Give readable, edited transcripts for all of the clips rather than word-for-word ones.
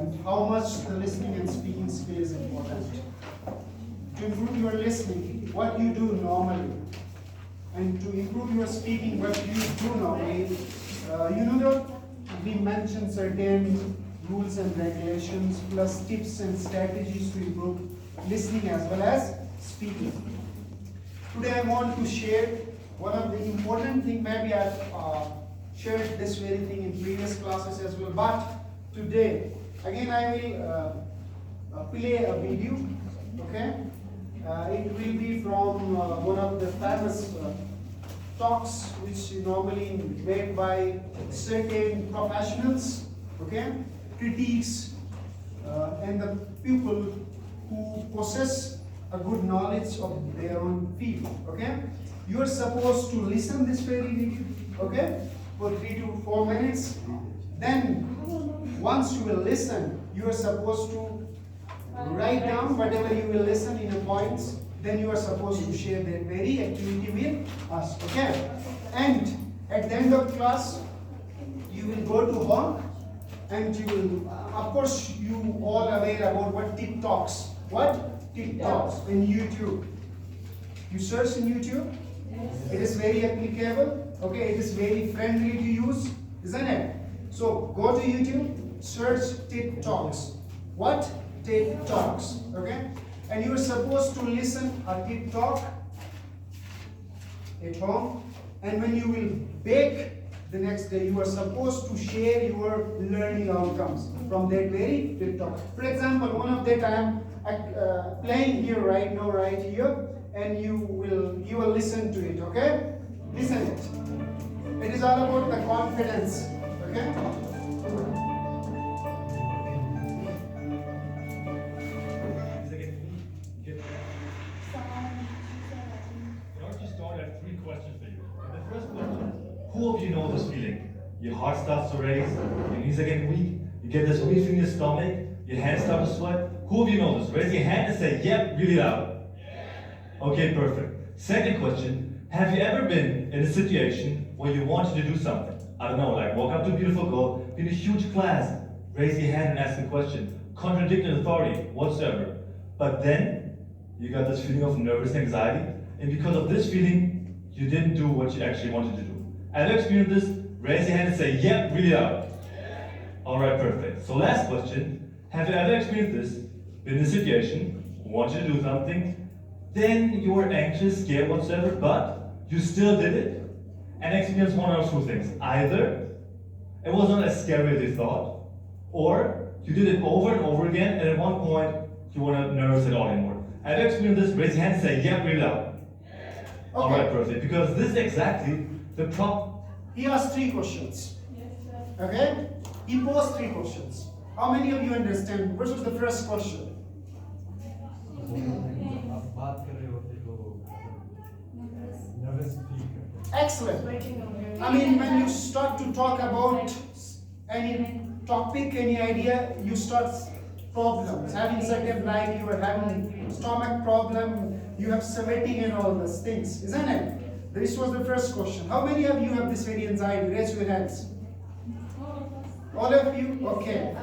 important, how much the listening and speaking skill is important. To improve your listening, what you do normally, and to improve your speaking, what you do normally, you know that we mentioned certain rules and regulations plus tips and strategies to improve listening as well as speaking. Today I want to share one of the important things. Maybe I've shared this very thing in previous classes as well, but today again I will play a video. Okay, it will be from one of the famous talks which normally made by certain professionals, okay, critics, and the people who possess a good knowledge of their own field. Okay, you are supposed to listen this very video, okay, for 3 to 4 minutes. Then once you will listen, you are supposed to write down whatever you will listen in a points. Then you are supposed to share that very activity with us, okay? And at the end of class, you will go to home and you will, of course, you all aware about what TikToks. What? TikToks in YouTube. You search in YouTube. It is very applicable. Okay, it is very friendly to use, isn't it? So go to YouTube, search TikToks. What? TikToks. Okay, and you are supposed to listen a TikTok at home, and when you will bake the next day, you are supposed to share your learning outcomes from that very TikTok. For example, one of that I am playing here right now, right here, and you will listen to it. Okay, listen it. It is all about the confidence. Okay. Who of you know this feeling? Your heart starts to race, your knees are getting weak, you get this weak in your stomach, your hands start to sweat. Who of you know this? Raise your hand and say, yep, really loud. Okay, perfect. Second question, have you ever been in a situation where you wanted to do something? I don't know, like walk up to a beautiful girl, be in a huge class, raise your hand and ask a question, contradict an authority, whatsoever. But then, you got this feeling of nervous anxiety, and because of this feeling, you didn't do what you actually wanted to do. Have you experienced this? Raise your hand and say, yep, really loud. Alright, perfect. So last question, have you ever experienced this? Been in a situation, wanted to do something, then you were anxious, scared, whatsoever, but you still did it, and experienced one of two things. Either it was not as scary as you thought, or you did it over and over again, and at one point, you were not nervous at all anymore. Have you experienced this? Raise your hand and say, yep, really loud. Okay. Alright, perfect. Because this is exactly the problem. He asked 3 questions. Okay? He posed 3 questions. How many of you understand? What was the first question? Excellent. I mean, when you start to talk about any topic, any idea, you start problems. Having certain, like you are having stomach problem, you have sweating and all those things, isn't it? This was the first question. How many of you have this very anxiety? Raise your hands. All of you? Okay.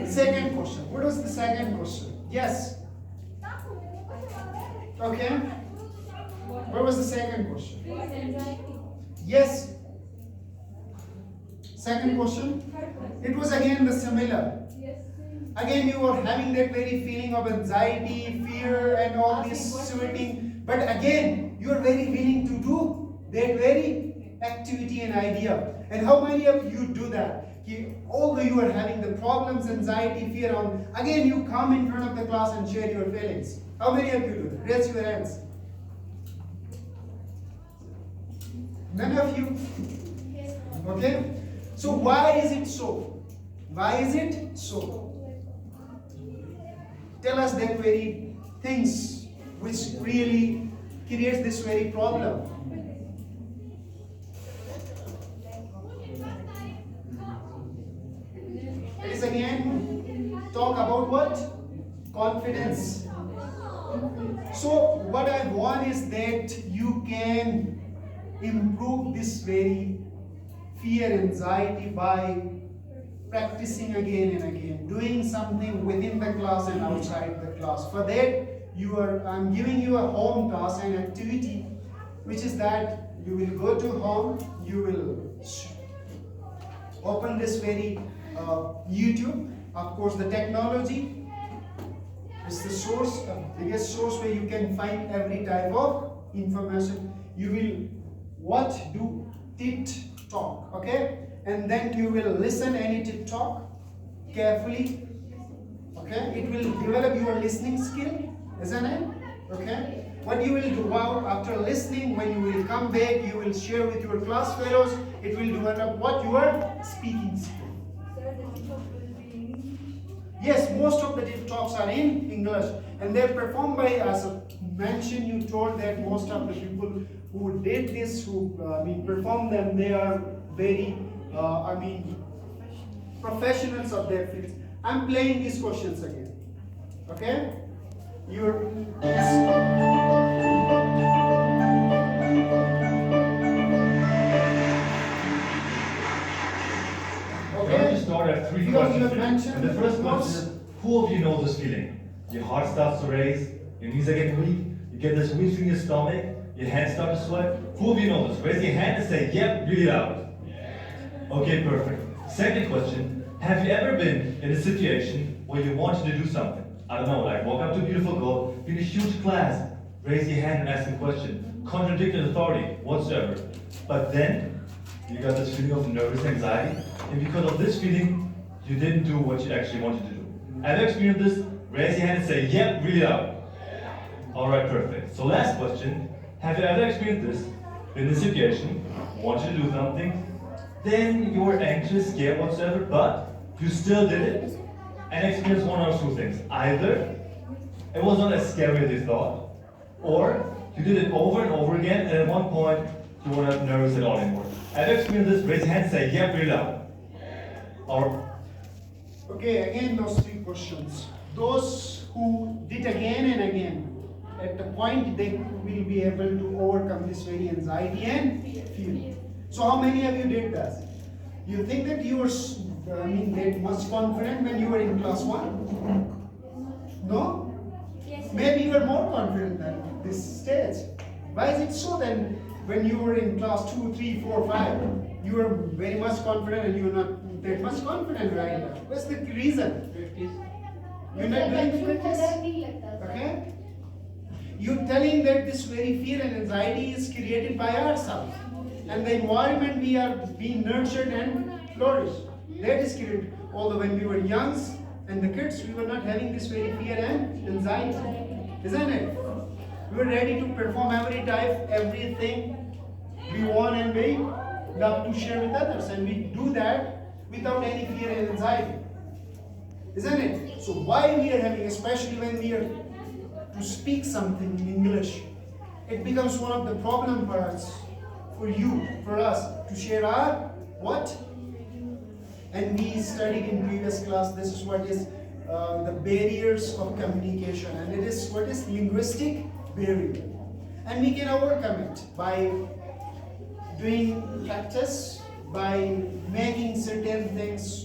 Second question. What was the second question? Yes. Okay. What was the second question? Yes. Second question. It was again the similar. Again, you were having that very feeling of anxiety, fear, and all this sweating. But again, you are very willing to do that very activity and idea. And how many of you do that? Although you are having the problems, anxiety, fear on, again you come in front of the class and share your feelings. How many of you do that? Raise your hands. None of you? Okay? So why is it so? Why is it so? Tell us that very things which really creates this very problem. It is again talk about what? Confidence. So what I want is that you can improve this very fear, anxiety by practicing again and again, doing something within the class and outside the class. For that, I'm giving you a home task and activity, which is that you will go to home, you will open this very YouTube. Of course, the technology is the source, biggest source where you can find every type of information. You will do TikTok, okay? And then you will listen any TikTok carefully, okay? It will develop your listening skill, isn't it? Okay? What you will do after listening, when you will come back, you will share with your class fellows. It will develop what your speaking skill. Yes, most of the TikToks are in English, and they're performed by, as I mentioned, you told that most of the people who did this, who perform them, they are very, professionals of their fields. I'm playing these questions again. Okay? Start at three questions. And the first question is, who of you knows this feeling? Your heart starts to race, your knees are getting weak, you get this weak in your stomach, your hands start to sweat. Who of you knows this? Raise your hand and say, yep, really loud. Okay, perfect. Second question, have you ever been in a situation where you wanted to do something? I don't know, like walk up to a beautiful girl, in a huge class, raise your hand and ask a question, contradict an authority, whatsoever. But then, you got this feeling of nervous anxiety, and because of this feeling, you didn't do what you actually wanted to do. Have you experienced this? Raise your hand and say, yep, really loud. Alright, perfect. So last question, have you ever experienced this? In a situation, wanted to do something, then you were anxious, scared, whatsoever, but you still did it, and experienced one or two things. Either it was not as scary as you thought, or you did it over and over again, and at one point, you were not nervous at all anymore. Have you experienced this? Raise your hand and say, yeah, really loud. Okay, again those three questions. Those who did again and again, at the point they will be able to overcome this very anxiety and fear. So how many of you did that? You think that you were that much confident when you were in class 1? No? Yes. Maybe you were more confident than this stage. Why is it so then? When you were in class 2, 3, 4, 5, you were very much confident and you were not that much confident right now. What's the reason? You're not doing the practice? Okay? You're telling that this very fear and anxiety is created by ourselves. And the environment we are being nurtured and flourish. That is created. Although when we were young and the kids, we were not having this very fear and anxiety. Isn't it? We were ready to perform every type, everything we want, and we love to share with others, and we do that without any fear and anxiety. Isn't it? So why we are having, especially when we are to speak something in English, it becomes one of the problem for us, for you, for us, to share our what? And we studied in previous class, this is what is the barriers of communication, and it is what is linguistic barrier, and we can overcome it by doing practice, by making certain things